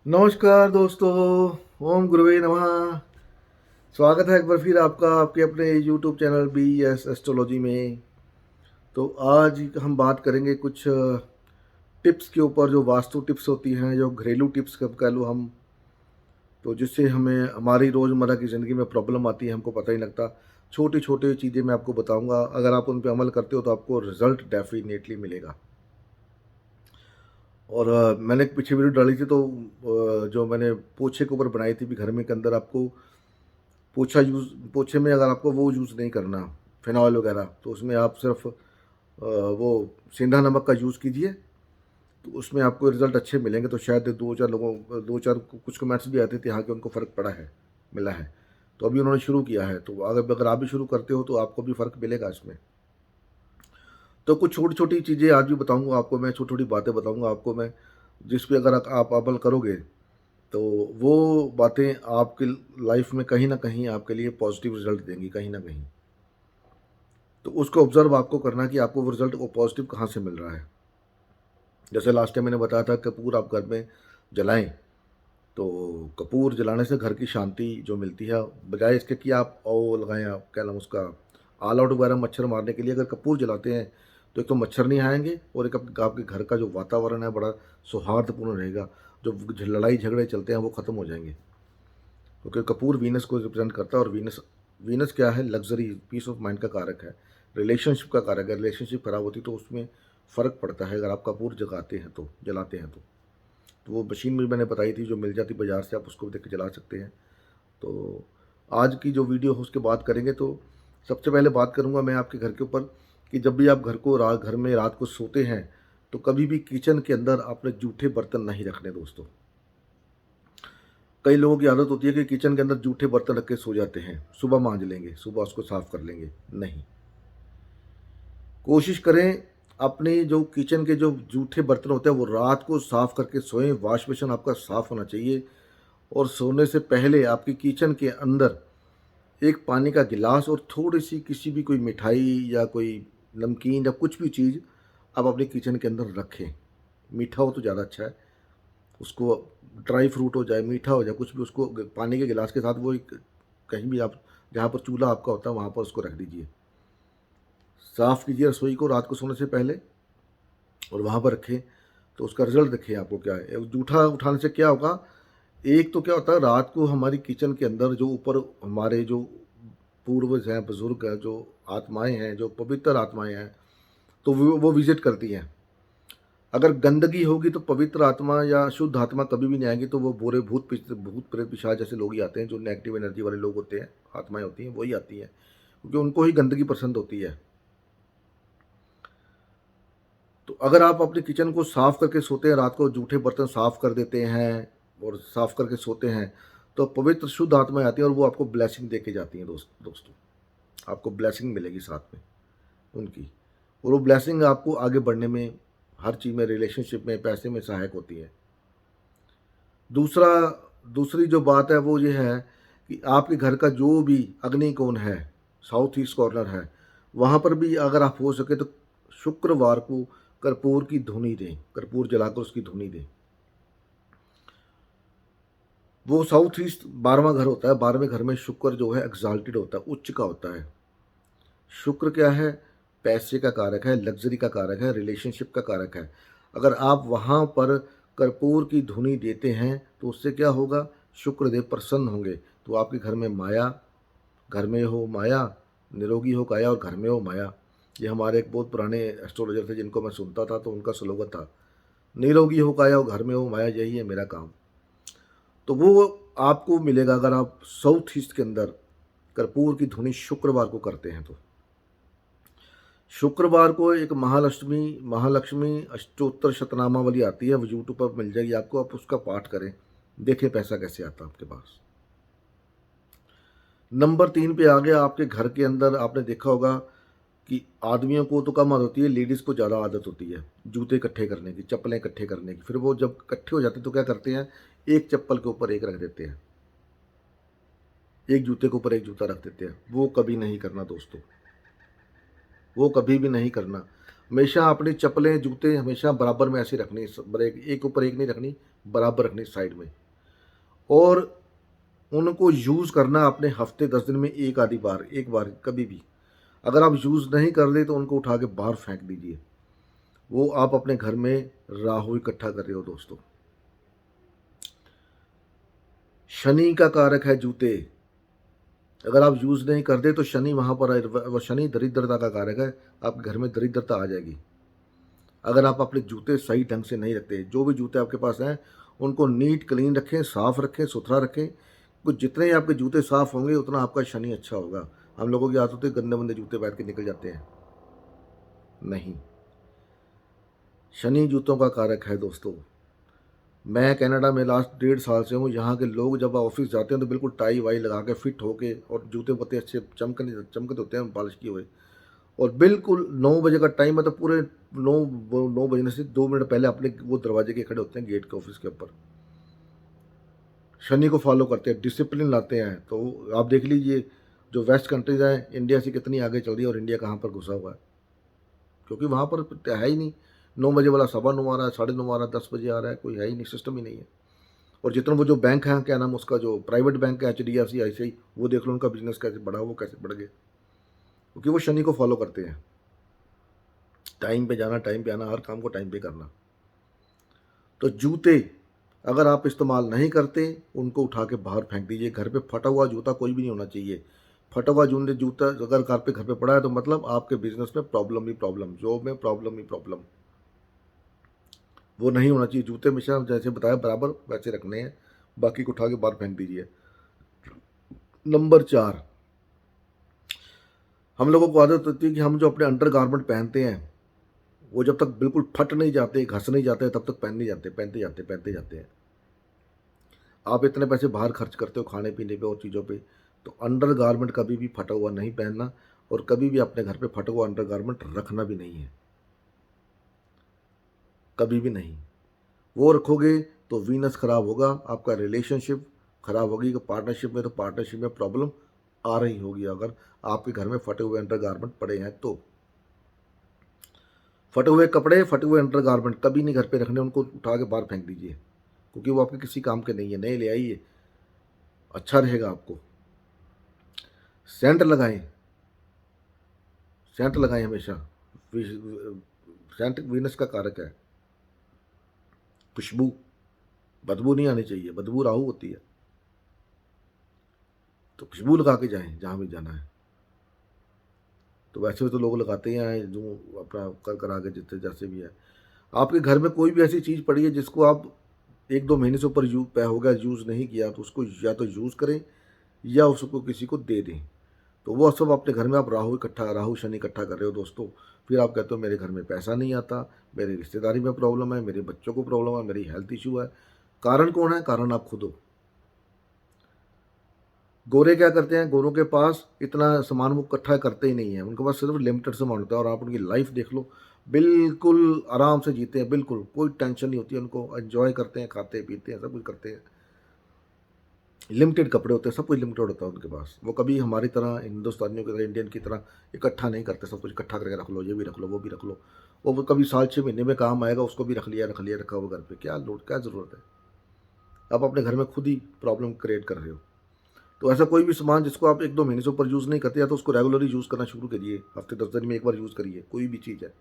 नमस्कार दोस्तों। ओम गुरुवे नमः। स्वागत है एक बार फिर आपका आपके अपने YouTube channel B S astrology में। तो आज हम बात करेंगे कुछ टिप्स के ऊपर, जो वास्तु टिप्स होती हैं, जो घरेलू टिप्स कब कह लो हम, तो जिससे हमें हमारी रोज़मर्रा की ज़िंदगी में प्रॉब्लम आती है, हमको पता ही नहीं लगता। छोटी छोटी चीज़ें मैं आपको बताऊंगा, अगर आप उन पर अमल करते हो तो आपको रिजल्ट डेफिनेटली मिलेगा। और मैंने एक पीछे वीडियो डाली थी, तो जो मैंने पोछे के ऊपर बनाई थी भी, घर में के अंदर आपको पोछे में अगर आपको वो यूज़ नहीं करना, फिनाइल वगैरह, तो उसमें आप सिर्फ वो सेंधा नमक का यूज़ कीजिए, तो उसमें आपको रिज़ल्ट अच्छे मिलेंगे। तो शायद दो चार कुछ कमेंट्स भी आते थे यहाँ के, उनको फ़र्क पड़ा है, मिला है। तो अभी उन्होंने शुरू किया है, तो अगर अगर आप भी शुरू करते हो तो आपको भी फ़र्क मिलेगा इसमें। तो कुछ छोटी छोटी चीज़ें आज भी बताऊँगा आपको मैं, छोटी छोटी बातें बताऊँगा आपको मैं, जिस पे अगर आप अमल करोगे तो वो बातें आपकी लाइफ में कहीं ना कहीं आपके लिए पॉजिटिव रिजल्ट देंगी, कहीं ना कहीं। तो उसको ऑब्जर्व आपको करना कि आपको वो रिजल्ट वो पॉजिटिव कहाँ से मिल रहा है। जैसे लास्ट टाइम मैंने बताया था, कपूर आप घर में जलाएं, तो कपूर जलाने से घर की शांति जो मिलती है, बजाय इसके कि आप ओ लगाएं, आप क्या नाम उसका, ऑल आउट वगैरह मच्छर मारने के लिए अगर कपूर जलाते हैं तो एक तो मच्छर नहीं आएंगे, और एक आपके घर का जो वातावरण है बड़ा सौहार्दपूर्ण रहेगा। जो लड़ाई झगड़े चलते हैं वो ख़त्म हो जाएंगे, क्योंकि कपूर वीनस को रिप्रेजेंट करता है। और वीनस वीनस क्या है? लग्जरी, पीस ऑफ माइंड का कारक है, रिलेशनशिप का कारक है। रिलेशनशिप खराब होती तो उसमें फ़र्क पड़ता है। अगर आप कपूर जगाते हैं तो, जलाते हैं तो वो मशीन भी मैंने बताई थी जो मिल जाती बाज़ार से, आप उसको देख के जला सकते हैं। तो आज की जो वीडियो है उसके बात करेंगे। तो सबसे पहले बात करूंगा मैं आपके घर के ऊपर, कि जब भी आप घर में रात को सोते हैं तो कभी भी किचन के अंदर आपने जूठे बर्तन नहीं रखने दोस्तों। कई लोगों की आदत होती है कि किचन के अंदर जूठे बर्तन रख के सो जाते हैं, सुबह मांज लेंगे, सुबह उसको साफ कर लेंगे। नहीं, कोशिश करें अपने जो किचन के जो जूठे बर्तन होते हैं वो रात को साफ करके सोएं। वॉश बेसिन आपका साफ होना चाहिए, और सोने से पहले आपकी किचन के अंदर एक पानी का गिलास और थोड़ी सी किसी भी कोई मिठाई या कोई नमकीन या कुछ भी चीज़ आप अपने किचन के अंदर रखें। मीठा हो तो ज़्यादा अच्छा है, उसको ड्राई फ्रूट हो जाए, मीठा हो जाए, कुछ भी, उसको पानी के गिलास के साथ वो एक, कहीं भी आप जहाँ पर चूल्हा आपका होता है वहाँ पर उसको रख दीजिए। साफ़ कीजिए रसोई को रात को सोने से पहले, और वहाँ पर रखें। तो उसका रिजल्ट देखिए आपको क्या है। जूठा उठाने से क्या होगा, एक तो क्या होता है, रात को हमारी किचन के अंदर जो ऊपर हमारे जो पूर्वज हैं, बुजुर्ग हैं, जो आत्माएं हैं, जो पवित्र आत्माएं हैं, तो वो विजिट करती हैं। अगर गंदगी होगी तो पवित्र आत्मा या शुद्ध आत्मा कभी भी नहीं आएंगी। तो वो बुरे भूत प्रेत पिशाच जैसे लोग ही आते हैं, जो नेगेटिव एनर्जी वाले लोग होते हैं, आत्माएं होती हैं, वही आती हैं, क्योंकि उनको ही गंदगी पसंद होती है। तो अगर आप अपने किचन को साफ करके सोते हैं, रात को जूठे बर्तन साफ कर देते हैं और साफ करके सोते हैं, तो पवित्र शुद्ध आत्माएं आती हैं और वो आपको ब्लेसिंग दे के जाती हैं। दोस्तों, आपको ब्लेसिंग मिलेगी साथ में उनकी, और वो ब्लेसिंग आपको आगे बढ़ने में, हर चीज़ में, रिलेशनशिप में, पैसे में सहायक होती है। दूसरा दूसरी जो बात है वो ये है कि आपके घर का जो भी अग्नि कोण है, साउथ ईस्ट कॉर्नर है, वहाँ पर भी अगर आप हो सके तो शुक्रवार को कर्पूर की धुनी दें, कर्पूर जलाकर उसकी धुनी दें। वो साउथ ईस्ट 12वां घर होता है, 12वें घर में शुक्र जो है एग्जाल्टेड होता है, उच्च का होता है। शुक्र क्या है? पैसे का कारक है, लग्जरी का कारक है, रिलेशनशिप का कारक है। अगर आप वहाँ पर कर्पूर की धुनी देते हैं तो उससे क्या होगा, शुक्रदेव प्रसन्न होंगे। तो आपके घर में माया, घर में हो माया, निरोगी हो काया, और घर में हो माया। ये हमारे एक बहुत पुराने एस्ट्रोलॉजर थे जिनको मैं सुनता था, तो उनका स्लोगन था, निरोगी हो काया और घर में हो माया, यही है मेरा काम। तो वो आपको मिलेगा अगर आप साउथ ईस्ट के अंदर कर्पूर की धुनी शुक्रवार को करते हैं। तो शुक्रवार को एक महालक्ष्मी महालक्ष्मी अष्टोत्तर शतनामावली आती है, वो यूट्यूब पर मिल जाएगी आपको, आप उसका पाठ करें, देखें पैसा कैसे आता है आपके पास। नंबर 3 पे आ गया, आपके घर के अंदर आपने देखा होगा कि आदमियों को तो कम आदत होती है, लेडीज़ को ज़्यादा आदत होती है जूते इकट्ठे करने की, चप्पलें इकट्ठे करने की। फिर वो जब इकट्ठे हो जाते हैं तो क्या करते हैं, एक चप्पल के ऊपर एक रख देते हैं, एक जूते के ऊपर एक जूता रख देते हैं। वो कभी नहीं करना दोस्तों, वो कभी भी नहीं करना। हमेशा अपनी चप्पलें जूते हमेशा बराबर में ऐसे रखनी, एक ऊपर एक नहीं रखनी, बराबर रखनी साइड में। और उनको यूज़ करना अपने हफ्ते 10 दिन में एक आधी बार, एक बार कभी भी। अगर आप यूज़ नहीं कर रहे तो उनको उठा के बाहर फेंक दीजिए। वो आप अपने घर में राहु इकट्ठा कर रहे हो दोस्तों। शनि का कारक है जूते। अगर आप यूज़ नहीं करते तो शनि वहाँ पर, शनि दरिद्रता का कारक है, आपके घर में दरिद्रता आ जाएगी। अगर आप अपने जूते सही ढंग से नहीं रखते, जो भी जूते आपके पास हैं उनको नीट क्लीन रखें, साफ़ रखें, सुथरा रखें। कुछ जितने आपके जूते साफ़ होंगे उतना आपका शनि अच्छा होगा। हम लोगों की आदत होती है गंदे मंदे जूते पहन के निकल जाते हैं। नहीं, शनि जूतों का कारक है दोस्तों। मैं कनाडा में लास्ट 1.5 साल से हूँ। यहाँ के लोग जब ऑफिस जाते हैं तो बिल्कुल टाई वाई लगा के फिट होके, और जूते पत्ते अच्छे चमकते होते हैं पॉलिश किए हुए, और बिल्कुल 9 बजे का टाइम है तो पूरे 9 बजने से 2 मिनट पहले अपने वो दरवाजे के खड़े होते हैं गेट के ऑफिस के ऊपर। शनि को फॉलो करते हैं, डिसिप्लिन लाते हैं। तो आप देख लीजिए जो वेस्ट कंट्रीज हैं इंडिया से कितनी आगे चल रही है और इंडिया कहाँ पर घुसा हुआ है, क्योंकि वहाँ पर है ही नहीं। 9 बजे वाला 9:15 आ रहा है, 9:30 आ रहा है, 10 बजे आ रहा है, कोई है ही नहीं, सिस्टम ही नहीं है। और जितना वो जो बैंक है, क्या नाम उसका, जो प्राइवेट बैंक है HDFC ICICI, वो देख लो उनका बिजनेस कैसे बढ़ा, वो कैसे बढ़ गए, क्योंकि वो शनि को फॉलो करते हैं। टाइम पे जाना, टाइम पे आना, हर काम को टाइम पे करना। तो जूते अगर आप इस्तेमाल नहीं करते उनको उठा के बाहर फेंक दीजिए। घर पे फटा हुआ जूता कोई भी नहीं होना चाहिए। फटा हुआ जूता अगर घर पे पड़ा है तो मतलब आपके बिजनेस में प्रॉब्लम ही प्रॉब्लम, जॉब में प्रॉब्लम ही प्रॉब्लम, वो नहीं होना चाहिए। जूते हमेशा जैसे बताया बराबर वैसे रखने हैं, बाकी को उठा के बाहर फेंक दीजिए। नंबर 4, हम लोगों को आदत होती है कि हम जो अपने अंडर गारमेंट पहनते हैं वो जब तक बिल्कुल फट नहीं जाते, घस नहीं जाते, तब तक पहनते जाते हैं। आप इतने पैसे बाहर खर्च करते हो खाने पीने पे और चीज़ों पे, तो अंडर गारमेंट कभी भी फटा हुआ नहीं पहनना, और कभी भी अपने घर पे फटा हुआ अंडर गारमेंट रखना भी नहीं है, कभी भी नहीं। वो रखोगे तो वीनस खराब होगा, आपका रिलेशनशिप खराब होगी। पार्टनरशिप में तो पार्टनरशिप में प्रॉब्लम आ रही होगी अगर आपके घर में फटे हुए अंडर गारमेंट पड़े हैं तो। फटे हुए कपड़े, फटे हुए अंडर गारमेंट कभी नहीं घर पे रखने, उनको उठा के बाहर फेंक दीजिए, क्योंकि वो आपके किसी काम के नहीं है। नए ले आइए, अच्छा रहेगा आपको। सेंट लगाएं, सेंट लगाएं हमेशा। सेंट वीनस का कारक है, खुशबू, बदबू नहीं आनी चाहिए, बदबू राहु होती है। तो खुशबू लगा के जाएं जहाँ भी जाना है। तो वैसे तो लोग लगाते ही हैं जो अपना कर करा के जितने जैसे भी है। आपके घर में कोई भी ऐसी चीज़ पड़ी है जिसको आप 1-2 महीने से ऊपर हो गया यूज़ नहीं किया, तो उसको या तो यूज़ करें या उसको किसी को दे दें। तो वो सब अपने घर में आप राहु शनि इकट्ठा कर रहे हो दोस्तों। फिर आप कहते हो मेरे घर में पैसा नहीं आता, मेरी रिश्तेदारी में प्रॉब्लम है, मेरे बच्चों को प्रॉब्लम है, मेरी हेल्थ इशू है। कारण कौन है? कारण आप खुद हो। गोरे क्या करते हैं? गोरों के पास इतना सामान वो इकट्ठा करते ही नहीं है, उनके पास सिर्फ लिमिटेड सामान होता है। और आप उनकी लाइफ देख लो, बिल्कुल आराम से जीते हैं, बिल्कुल कोई टेंशन नहीं होती है उनको, एंजॉय करते हैं, खाते पीते हैं, सब कुछ करते हैं। लिमिटेड कपड़े होते हैं, सब कुछ लिमिटेड होता है उनके पास। वो कभी हमारी तरह, हिंदुस्तानियों की तरह, इंडियन की तरह इकट्ठा नहीं करते। सब कुछ इकट्ठा करके रख लो, ये भी रख लो, वो भी रख लो। वो कभी साल 6 महीने में काम आएगा, उसको भी रख लिया रखा हुआ घर पे। क्या लोड, क्या ज़रूरत है? आप अपने घर में खुद ही प्रॉब्लम क्रिएट कर रहे हो। तो ऐसा कोई भी सामान जिसको आप 1-2 महीने से ऊपर यूज़ नहीं करते, या तो उसको रेगुलरली यूज़ करना शुरू करिए। हफ्ते 10 दिन में एक बार यूज़ करिए। कोई भी चीज़ है,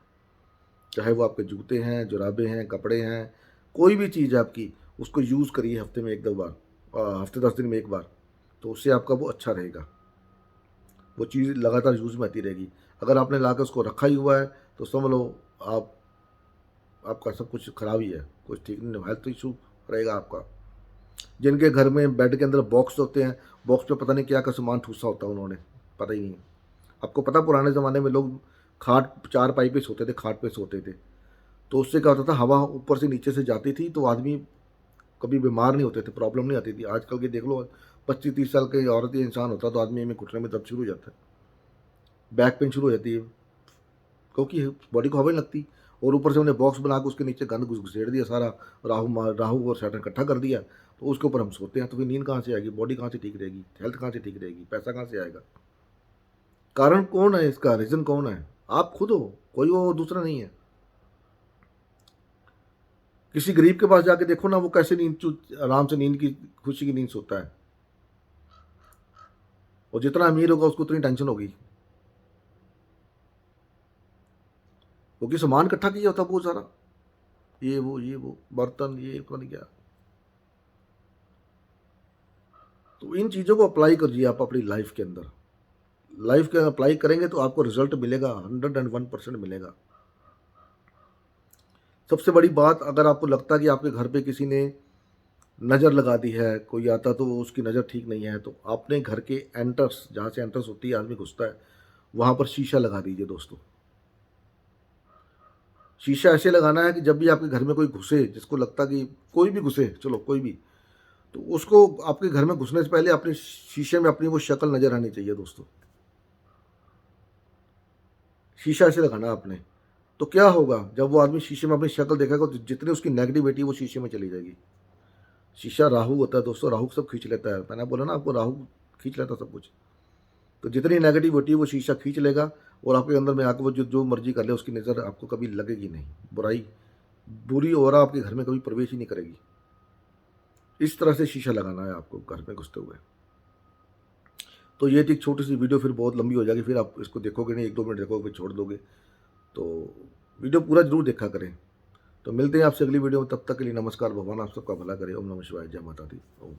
चाहे वो आपके जूते हैं, जुराबें हैं, कपड़े हैं, कोई भी चीज़ है आपकी, उसको यूज़ करिए हफ्ते में 1-2 बार, हफ्ते 10 दिन में एक बार। तो उससे आपका वो अच्छा रहेगा, वो चीज़ लगातार यूज़ में आती रहेगी। अगर आपने ला के उसको रखा ही हुआ है तो समझ लो आप, आपका सब कुछ खराब ही है, कुछ ठीक नहीं, हेल्थ इशू रहेगा आपका। जिनके घर में बेड के अंदर बॉक्स होते हैं, बॉक्स में पता नहीं क्या का सामान ठूसा होता है उन्होंने, पता ही नहीं है। आपको पता पुराने ज़माने में लोग खाट, चारपाई पे सोते थे, खाट पे सोते थे, तो उससे क्या होता था, हवा ऊपर से नीचे से जाती थी, तो आदमी कभी बीमार नहीं होते थे, प्रॉब्लम नहीं आती थी। आजकल के देख लो, 25-30 साल के औरत या इंसान होता है तो आदमी में घुटने में दर्द शुरू हो जाता है, बैक पेन शुरू हो जाती है, क्योंकि बॉडी को हवा नहीं लगती। और ऊपर से उन्हें बॉक्स बना के उसके नीचे गंद घुसेड़ दिया सारा, राहु और सैटर्न इकट्ठा कर दिया, तो उसके ऊपर हम सोते हैं। तो फिर नींद कहाँ से आएगी, बॉडी कहाँ से ठीक रहेगी, हेल्थ कहाँ से ठीक रहेगी, पैसा कहाँ से आएगा? कारण कौन है इसका? रीज़न कौन है? आप खुद हो। कोई वो दूसरा नहीं है। किसी गरीब के पास जाके देखो ना, वो कैसे आराम से नींद की, खुशी की नींद सोता है। और जितना अमीर होगा उसको उतनी टेंशन होगी, क्योंकि सामान इकट्ठा किया होता बहुत सारा, ये वो बर्तन, ये पता नहीं क्या। तो इन चीज़ों को अप्लाई करिए आप अपनी लाइफ के अंदर। लाइफ के अप्लाई करेंगे तो आपको रिजल्ट मिलेगा, 101% मिलेगा। सबसे बड़ी बात, अगर आपको लगता है कि आपके घर पे किसी ने नज़र लगा दी है, कोई आता तो उसकी नज़र ठीक नहीं है, तो आपने घर के एंटर्स, जहाँ से एंटर्स होती है आदमी घुसता है, वहाँ पर शीशा लगा दीजिए दोस्तों। शीशा ऐसे लगाना है कि जब भी आपके घर में कोई घुसे, जिसको लगता कि कोई भी घुसे, चलो कोई भी, तो उसको आपके घर में घुसने से पहले अपने शीशे में अपनी वो शक्ल नज़र आनी चाहिए दोस्तों। शीशा ऐसे लगाना आपने, तो क्या होगा, जब वो आदमी शीशे में अपनी शक्ल देखेगा तो जितनी उसकी नेगेटिविटी वो शीशे में चली जाएगी। शीशा राहु होता है दोस्तों, राहु सब खींच लेता है, मैंने बोला ना आपको, राहु खींच लेता है सब कुछ। तो जितनी नेगेटिविटी वो शीशा खींच लेगा, और आपके अंदर में आकर वो जो मर्जी कर ले, उसकी नज़र आपको कभी लगेगी नहीं। बुराई, बुरी और आपके घर में कभी प्रवेश ही नहीं करेगी। इस तरह से शीशा लगाना है आपको घर में घुसते हुए। तो ये थी एक छोटी सी वीडियो, फिर बहुत लंबी हो जाएगी, फिर आप इसको देखोगे नहीं, 1-2 मिनट देखोगे फिर छोड़ दोगे। तो वीडियो पूरा जरूर देखा करें। तो मिलते हैं आपसे अगली वीडियो में, तब तक के लिए नमस्कार। भगवान आप सबका भला करे। ओम नमः शिवाय, जय माता दी। ओम।